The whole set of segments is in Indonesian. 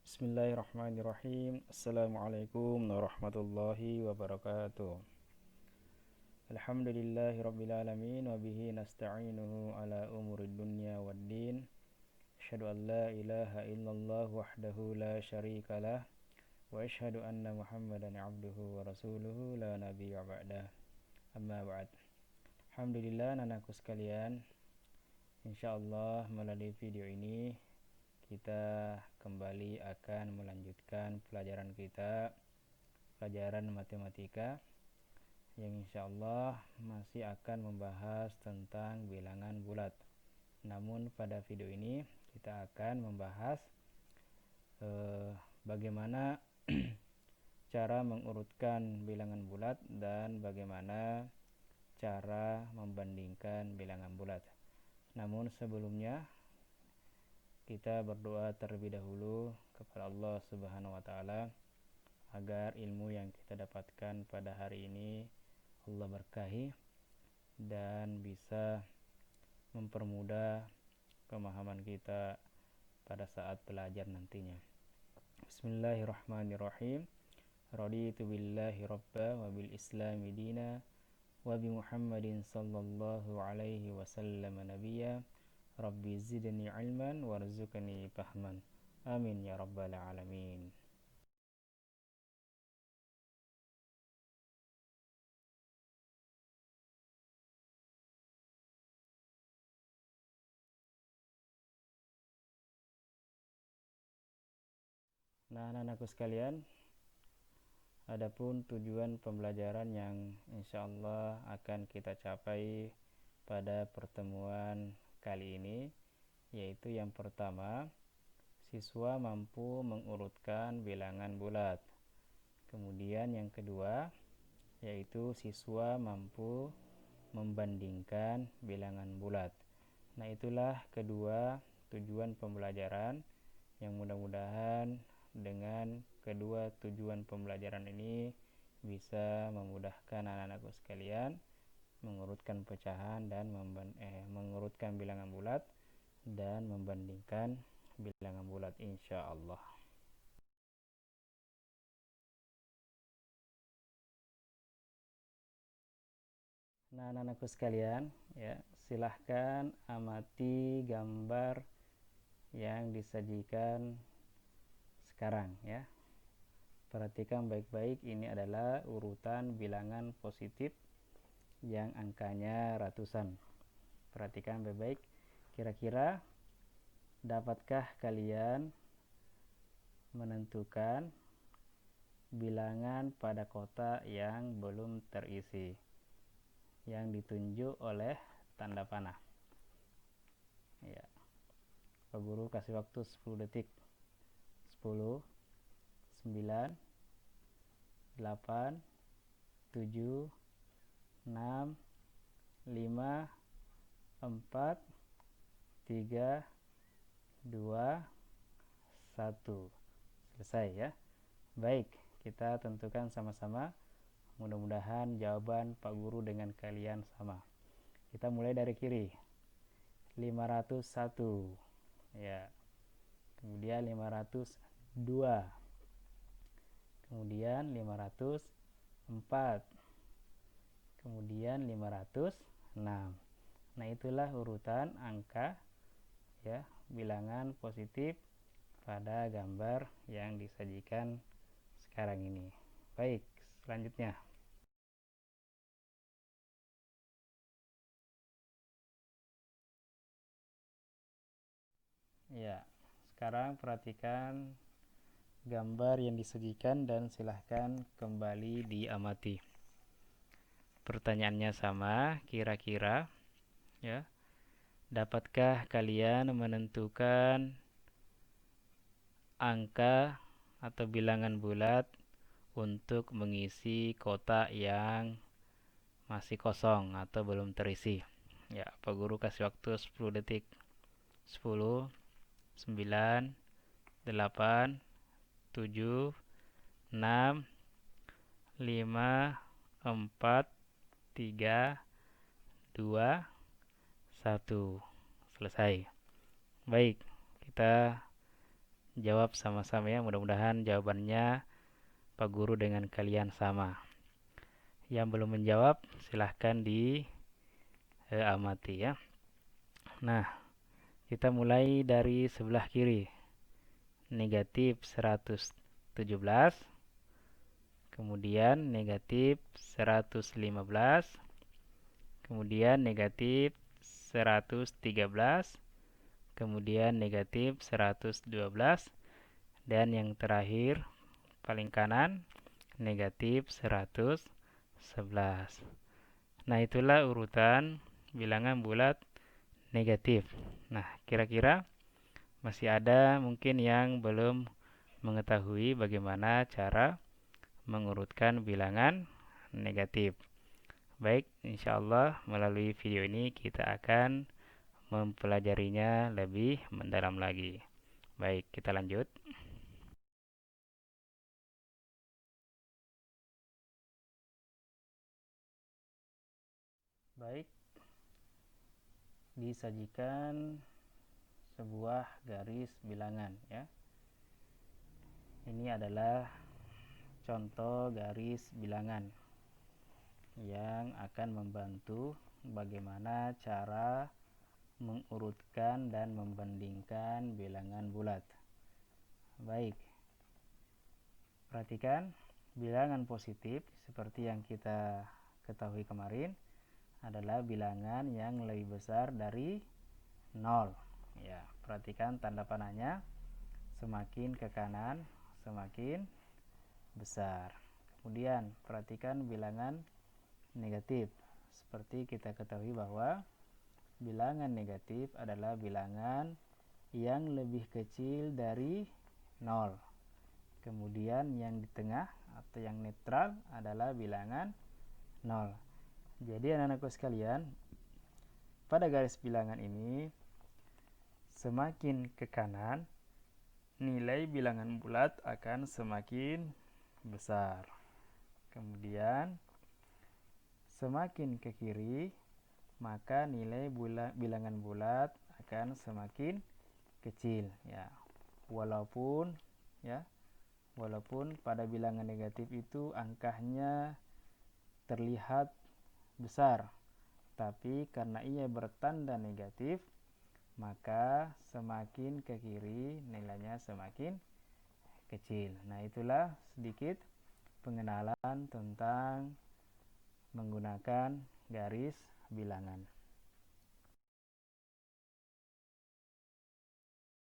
Bismillahirrahmanirrahim. Assalamualaikum warahmatullahi wabarakatuh. Alhamdulillahi rabbil alamin wa bihi nasta'inuhu ala umurid dunya waddin. Asyhadu an la ilaha illallah wahdahu la syarika lah wa asyhadu anna Muhammadan abduhu wa rasuluhu la nabiyya ba'dah. Amma ba'd. Alhamdulillah anakku sekalian, insyaallah melalui video ini kita kembali akan melanjutkan pelajaran kita, pelajaran matematika yang insyaallah masih akan membahas tentang bilangan bulat. Namun pada video ini kita akan membahas bagaimana cara mengurutkan bilangan bulat dan bagaimana cara membandingkan bilangan bulat. Namun sebelumnya kita berdoa terlebih dahulu kepada Allah Subhanahu wa taala agar ilmu yang kita dapatkan pada hari ini Allah berkahi dan bisa mempermudah pemahaman kita pada saat belajar nantinya. Bismillahirrahmanirrahim. Raditu billahi rabba wa bil islami dina wa bi Muhammadin sallallahu alaihi wasallam nabiyya. Rabbi zidni ilman warzuqni fahman. Amin ya rabbal alamin. Nah, anak-anakku sekalian, adapun tujuan pembelajaran yang insyaallah akan kita capai pada pertemuan kali ini, yaitu yang pertama, siswa mampu mengurutkan bilangan bulat. Kemudian yang kedua, yaitu siswa mampu membandingkan bilangan bulat. Nah, itulah kedua tujuan pembelajaran yang mudah-mudahan dengan kedua tujuan pembelajaran ini bisa memudahkan anak-anakku sekalian mengurutkan pecahan dan mengurutkan bilangan bulat dan membandingkan bilangan bulat insyaallah. Nah, anak-anakku sekalian, ya, silahkan amati gambar yang disajikan sekarang, ya. Perhatikan baik-baik, ini adalah urutan bilangan positif yang angkanya ratusan. Perhatikan baik-baik, kira-kira dapatkah kalian menentukan bilangan pada kotak yang belum terisi yang ditunjuk oleh tanda panah? Ya, Pak Guru kasih waktu 10 detik. 10, 9, 8, 7, 6, 5, 4, 3, 2, 1. Selesai, ya. Baik, kita tentukan sama-sama. Mudah-mudahan jawaban Pak Guru dengan kalian sama. Kita mulai dari kiri. 501. Ya. Kemudian 502. Kemudian 504. Kemudian 506. Nah, itulah urutan angka, ya, bilangan positif pada gambar yang disajikan sekarang ini. Baik, selanjutnya. Ya, sekarang perhatikan gambar yang disajikan dan silahkan kembali diamati. Pertanyaannya sama, kira-kira, ya, dapatkah kalian menentukan angka atau bilangan bulat untuk mengisi kotak yang masih kosong atau belum terisi? Ya, Pak Guru kasih waktu 10 detik. 10, 9, 8, 7, 6, 5, 4, 3, 2, 1. Selesai. Baik, kita jawab sama-sama ya. Mudah-mudahan jawabannya Pak Guru dengan kalian sama. Yang belum menjawab silahkan diamati ya. Nah, kita mulai dari sebelah kiri. Negatif 117, kemudian negatif 115, kemudian negatif 113, kemudian negatif 112, dan yang terakhir paling kanan negatif 111. Nah, itulah urutan bilangan bulat negatif. Nah, kira-kira masih ada mungkin yang belum mengetahui bagaimana cara mengurutkan bilangan negatif. Baik, insya Allah melalui video ini kita akan mempelajarinya lebih mendalam lagi. Baik, kita lanjut. Baik, disajikan sebuah garis bilangan ya. Ini adalah contoh garis bilangan yang akan membantu bagaimana cara mengurutkan dan membandingkan bilangan bulat. Baik, perhatikan bilangan positif seperti yang kita ketahui kemarin adalah bilangan yang lebih besar dari 0. Ya, perhatikan tanda panahnya, semakin ke kanan semakin besar. Kemudian perhatikan bilangan negatif. Seperti kita ketahui bahwa bilangan negatif adalah bilangan yang lebih kecil dari 0. Kemudian yang di tengah atau yang netral adalah bilangan 0. Jadi anak-anakku sekalian, pada garis bilangan ini semakin ke kanan nilai bilangan bulat akan semakin besar. Kemudian semakin ke kiri maka nilai bilangan bulat akan semakin kecil ya. Walaupun pada bilangan negatif itu angkanya terlihat besar, tapi karena ia bertanda negatif maka semakin ke kiri nilainya semakin kecil. Nah, itulah sedikit pengenalan tentang menggunakan garis bilangan.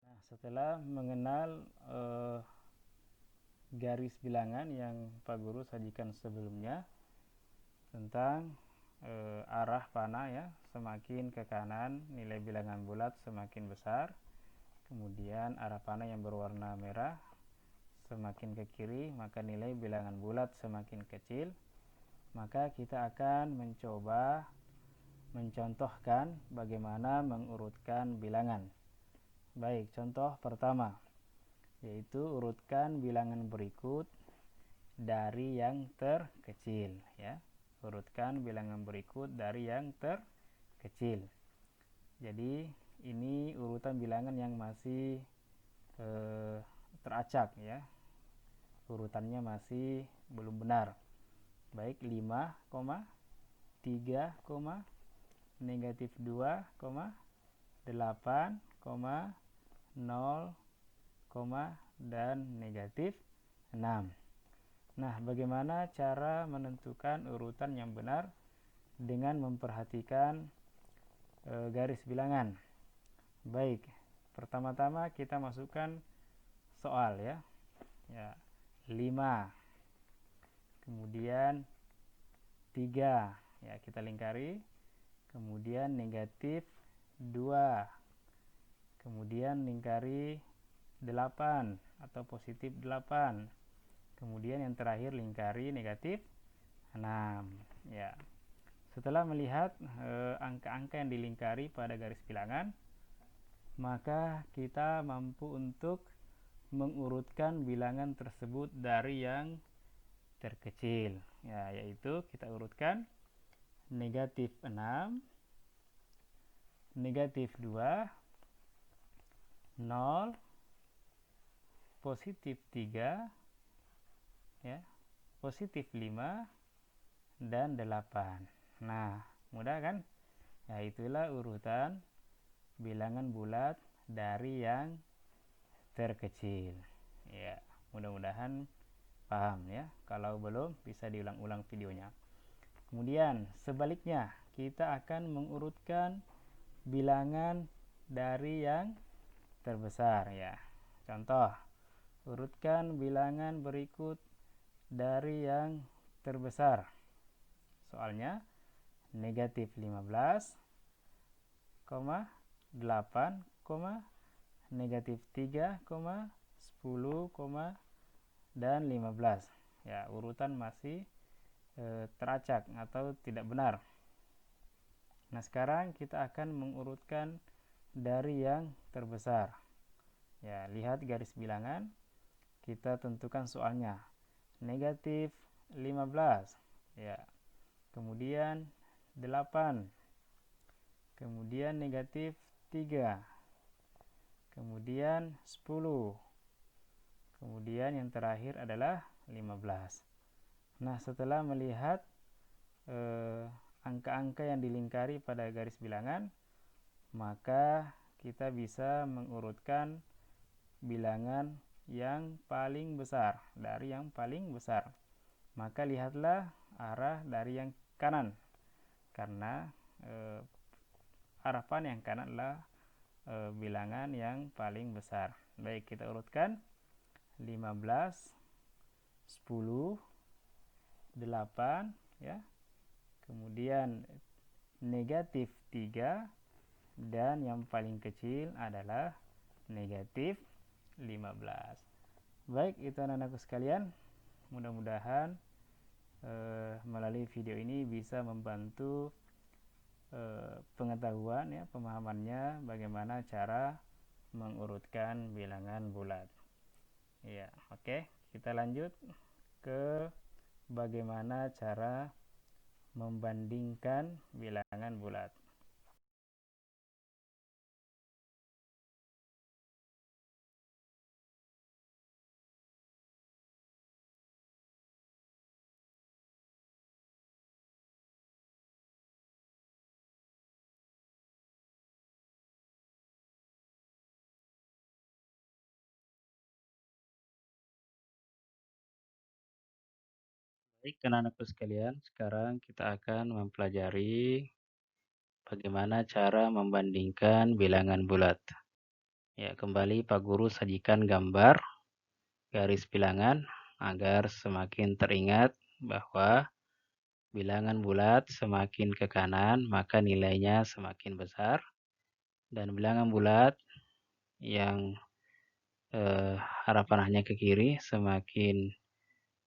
Nah, setelah mengenal garis bilangan yang Pak Guru sajikan sebelumnya tentang arah panah ya, semakin ke kanan nilai bilangan bulat semakin besar, kemudian arah panah yang berwarna merah semakin ke kiri maka nilai bilangan bulat semakin kecil. Maka kita akan mencoba mencontohkan bagaimana mengurutkan bilangan. Baik, contoh pertama yaitu urutkan bilangan berikut dari yang terkecil ya. Urutkan bilangan berikut dari yang terkecil. Jadi ini urutan bilangan yang masih teracak ya. Urutannya masih belum benar. Baik, 5, 3, negatif 2, 8, 0, dan negatif 6. Nah, bagaimana cara menentukan urutan yang benar dengan memperhatikan garis bilangan? Baik, pertama-tama kita masukkan soal ya. 5. Kemudian 3. Ya, kita lingkari. Kemudian negatif 2. Kemudian lingkari 8 atau positif 8. Kemudian yang terakhir lingkari negatif 6 ya. Setelah melihat angka-angka yang dilingkari pada garis bilangan, maka kita mampu untuk mengurutkan bilangan tersebut dari yang terkecil ya, yaitu kita urutkan negatif 6, negatif 2, 0, positif 3, ya, positif 5, dan 8. Nah, mudah kan? Ya, itulah urutan bilangan bulat dari yang terkecil. Ya, mudah-mudahan paham ya. Kalau belum, bisa diulang-ulang videonya. Kemudian, sebaliknya, kita akan mengurutkan bilangan dari yang terbesar ya. Contoh, urutkan bilangan berikut dari yang terbesar. Soalnya negatif 15, 8, negatif 3, 10, dan 15. Ya, urutan masih teracak atau tidak benar. Nah, sekarang kita akan mengurutkan dari yang terbesar. Ya, lihat garis bilangan. Kita tentukan soalnya. Negatif 15. Ya. Kemudian 8. Kemudian negatif 3. Kemudian 10. Kemudian yang terakhir adalah 15. Nah, setelah melihat angka-angka yang dilingkari pada garis bilangan, maka kita bisa mengurutkan bilangan yang paling besar dari yang paling besar. Maka lihatlah arah dari yang kanan, karena harapan yang kanan adalah bilangan yang paling besar. Baik, kita urutkan 15, 10, 8 ya. Kemudian negatif 3, dan yang paling kecil adalah negatif 15. Baik, itu anak-anakku sekalian. Mudah-mudahan melalui video ini bisa membantu pengetahuan ya, pemahamannya bagaimana cara mengurutkan bilangan bulat. Ya, oke. Kita lanjut ke bagaimana cara membandingkan bilangan bulat. Baik, anak-anakku sekalian, sekarang kita akan mempelajari bagaimana cara membandingkan bilangan bulat. Ya, kembali Pak Guru sajikan gambar garis bilangan agar semakin teringat bahwa bilangan bulat semakin ke kanan maka nilainya semakin besar, dan bilangan bulat yang harapan hanya ke kiri semakin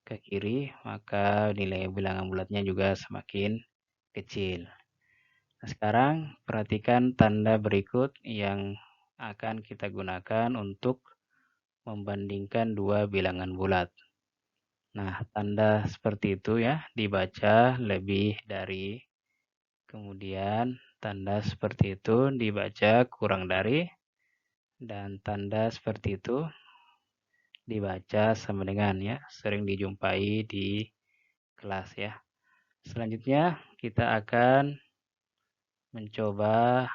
ke kiri maka nilai bilangan bulatnya juga semakin kecil. Nah, sekarang perhatikan tanda berikut yang akan kita gunakan untuk membandingkan dua bilangan bulat. Nah, tanda seperti itu ya, dibaca lebih dari, kemudian tanda seperti itu dibaca kurang dari, dan tanda seperti itu dibaca sama dengan ya, sering dijumpai di kelas ya. Selanjutnya kita akan mencoba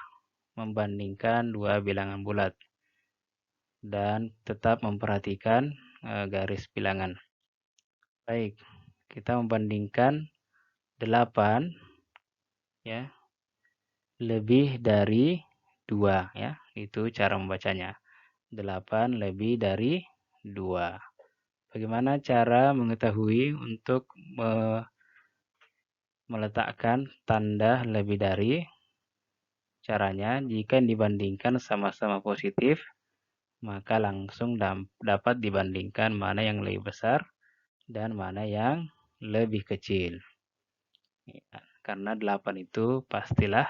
membandingkan dua bilangan bulat dan tetap memperhatikan garis bilangan. Baik, kita membandingkan 8 ya lebih dari 2 ya. Itu cara membacanya. 8 lebih dari 2. Bagaimana cara mengetahui untuk meletakkan tanda lebih dari? Caranya, jika dibandingkan sama-sama positif, maka langsung dapat dibandingkan mana yang lebih besar dan mana yang lebih kecil. Ya, karena 8 itu pastilah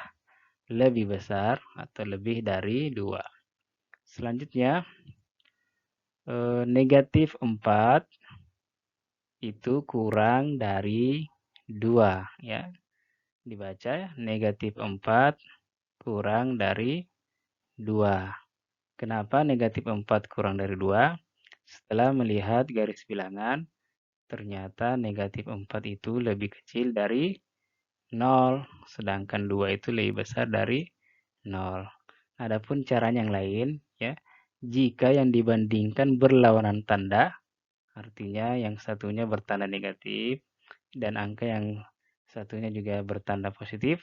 lebih besar atau lebih dari 2. Selanjutnya, negatif 4 itu kurang dari 2 ya. Dibaca ya, negatif 4 kurang dari 2. Kenapa negatif 4 kurang dari 2? Setelah melihat garis bilangan, ternyata negatif 4 itu lebih kecil dari 0, sedangkan 2 itu lebih besar dari 0. Adapun caranya yang lain, ya, jika yang dibandingkan berlawanan tanda, artinya yang satunya bertanda negatif dan angka yang satunya juga bertanda positif,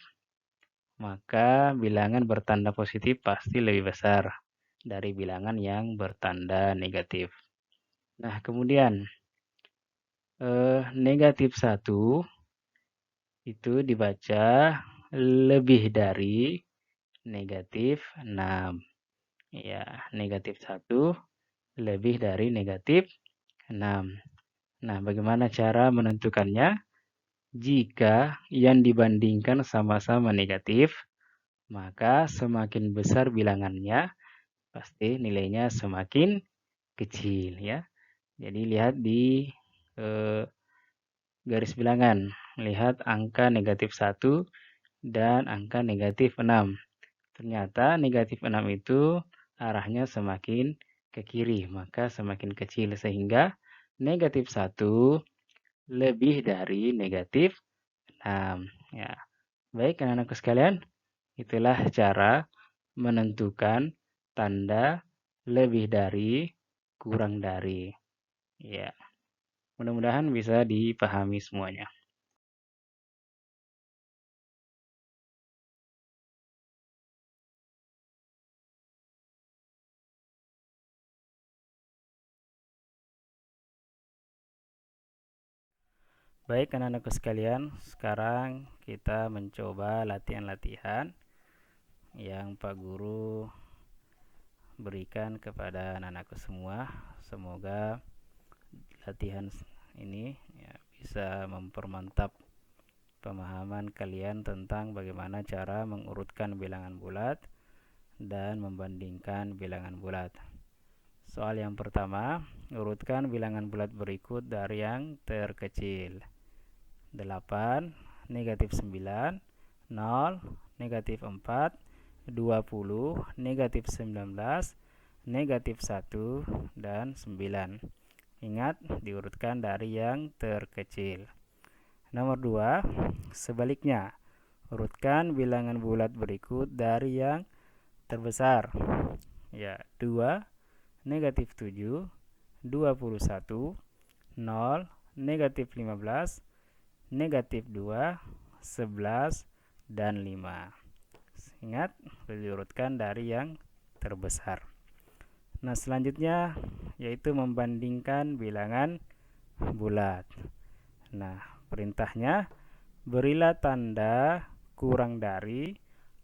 maka bilangan bertanda positif pasti lebih besar dari bilangan yang bertanda negatif. Nah, kemudian negatif 1 itu dibaca lebih dari negatif 6. Ya, negatif 1 lebih dari negatif 6. Nah, bagaimana cara menentukannya? Jika yang dibandingkan sama-sama negatif, maka semakin besar bilangannya, pasti nilainya semakin kecil ya. Jadi lihat di garis bilangan, lihat angka negatif 1 dan angka negatif 6. Ternyata negatif 6 itu arahnya semakin ke kiri, maka semakin kecil sehingga negatif 1 lebih dari negatif 6. Ya. Baik anak-anakku sekalian, itulah cara menentukan tanda lebih dari, kurang dari. Ya, mudah-mudahan bisa dipahami semuanya. Baik anak-anakku sekalian, sekarang kita mencoba latihan-latihan yang Pak Guru berikan kepada anak-anakku semua. Semoga latihan ini ya, bisa mempermantap pemahaman kalian tentang bagaimana cara mengurutkan bilangan bulat dan membandingkan bilangan bulat. Soal yang pertama, urutkan bilangan bulat berikut dari yang terkecil. 8, negatif 9, 0, negatif 4, 20, negatif 19, negatif 1, dan 9. Ingat, diurutkan dari yang terkecil. Nomor 2, sebaliknya. Urutkan bilangan bulat berikut dari yang terbesar. Ya, 2, negatif 7, 21, 0, negatif 15, negatif 2, 11, dan 5. Ingat, diurutkan dari yang terbesar. Nah, selanjutnya yaitu membandingkan bilangan bulat. Nah, perintahnya berilah tanda kurang dari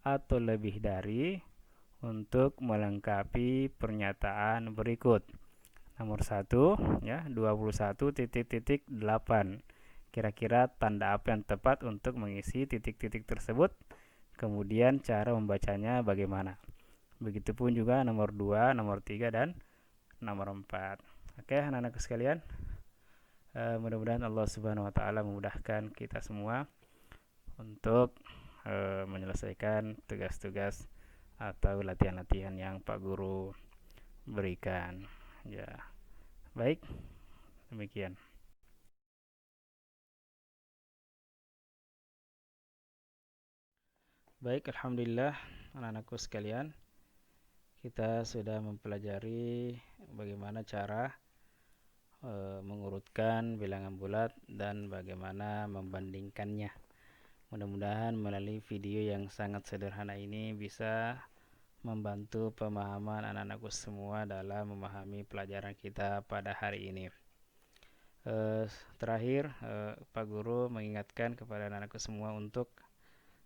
atau lebih dari untuk melengkapi pernyataan berikut. Nomor 1 ya, 21.8. Kira-kira tanda apa yang tepat untuk mengisi titik-titik tersebut? Kemudian cara membacanya bagaimana? Begitupun juga nomor 2, nomor 3 dan nomor 4. Oke, anak-anak sekalian. Mudah-mudahan Allah Subhanahu wa taala memudahkan kita semua untuk menyelesaikan tugas-tugas atau latihan-latihan yang Pak Guru berikan. Ya. Baik, demikian. Baik, alhamdulillah anak-anakku sekalian, kita sudah mempelajari bagaimana cara mengurutkan bilangan bulat dan bagaimana membandingkannya. Mudah-mudahan melalui video yang sangat sederhana ini bisa membantu pemahaman anak-anakku semua dalam memahami pelajaran kita pada hari ini. Terakhir, Pak Guru mengingatkan kepada anak-anakku semua untuk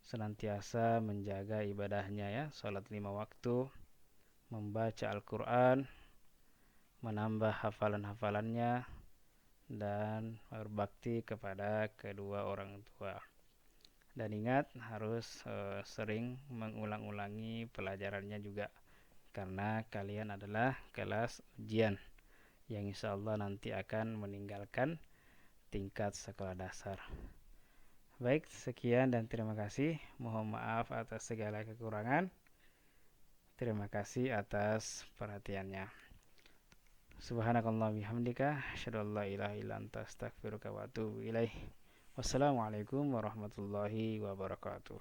senantiasa menjaga ibadahnya ya, sholat 5 waktu, membaca Al-Quran, menambah hafalan-hafalannya, dan berbakti kepada kedua orang tua. Dan ingat harus sering mengulang-ulangi pelajarannya juga, karena kalian adalah kelas ujian yang insya Allah nanti akan meninggalkan tingkat sekolah dasar. Baik, sekian dan terima kasih. Mohon maaf atas segala kekurangan. Terima kasih atas perhatiannya. Subhanakallah bihamdika asyhadu an la ilaha illa anta astaghfiruka wa atubu ilaih. Wassalamualaikum warahmatullahi wabarakatuh.